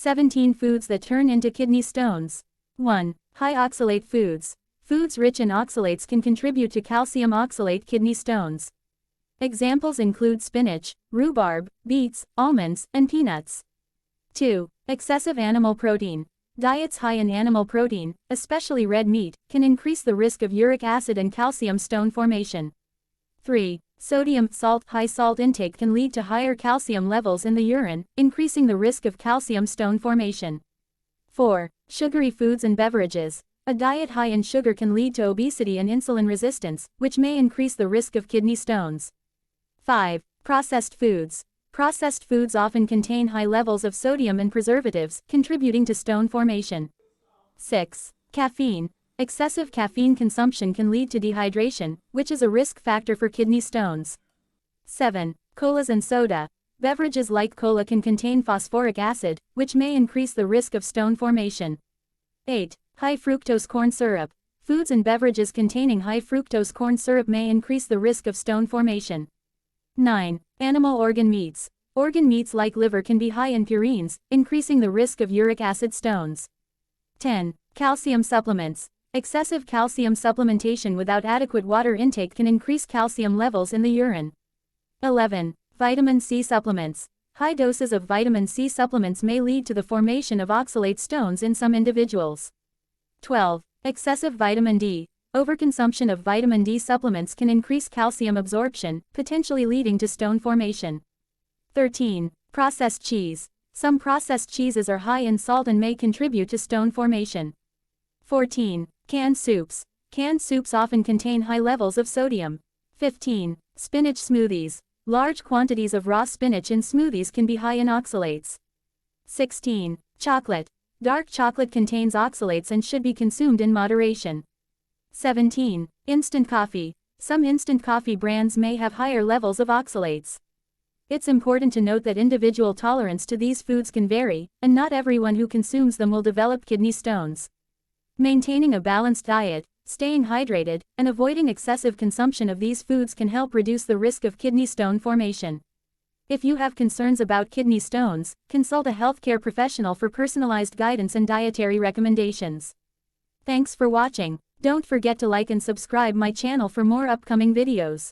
17 foods that turn into kidney stones. 1. High oxalate foods. Foods rich in oxalates can contribute to calcium oxalate kidney stones. Examples include spinach, rhubarb, beets, almonds, and peanuts. 2. Excessive animal protein. Diets high in animal protein, especially red meat, can increase the risk of uric acid and calcium stone formation. 3. Sodium, salt. High salt intake can lead to higher calcium levels in the urine, increasing the risk of calcium stone formation. 4. Sugary foods and beverages. A diet high in sugar can lead to obesity and insulin resistance, which may increase the risk of kidney stones. 5. Processed foods. Processed foods often contain high levels of sodium and preservatives, contributing to stone formation. 6. Caffeine. Excessive caffeine consumption can lead to dehydration, which is a risk factor for kidney stones. 7. Colas and soda. Beverages like cola can contain phosphoric acid, which may increase the risk of stone formation. 8. High fructose corn syrup. Foods and beverages containing high fructose corn syrup may increase the risk of stone formation. 9. Animal organ meats. Organ meats like liver can be high in purines, increasing the risk of uric acid stones. 10. Calcium supplements. Excessive calcium supplementation without adequate water intake can increase calcium levels in the urine. 11. Vitamin C supplements. High doses of vitamin C supplements may lead to the formation of oxalate stones in some individuals. 12. Excessive vitamin D. Overconsumption of vitamin D supplements can increase calcium absorption, potentially leading to stone formation. 13. Processed cheese. Some processed cheeses are high in salt and may contribute to stone formation. 14. Canned soups. Canned soups often contain high levels of sodium. 15. Spinach smoothies. Large quantities of raw spinach in smoothies can be high in oxalates. 16. Chocolate. Dark chocolate contains oxalates and should be consumed in moderation. 17. Instant coffee. Some instant coffee brands may have higher levels of oxalates. It's important to note that individual tolerance to these foods can vary, and not everyone who consumes them will develop kidney stones. Maintaining a balanced diet, staying hydrated, and avoiding excessive consumption of these foods can help reduce the risk of kidney stone formation. If you have concerns about kidney stones, consult a healthcare professional for personalized guidance and dietary recommendations. Thanks for watching. Don't forget to like and subscribe my channel for more upcoming videos.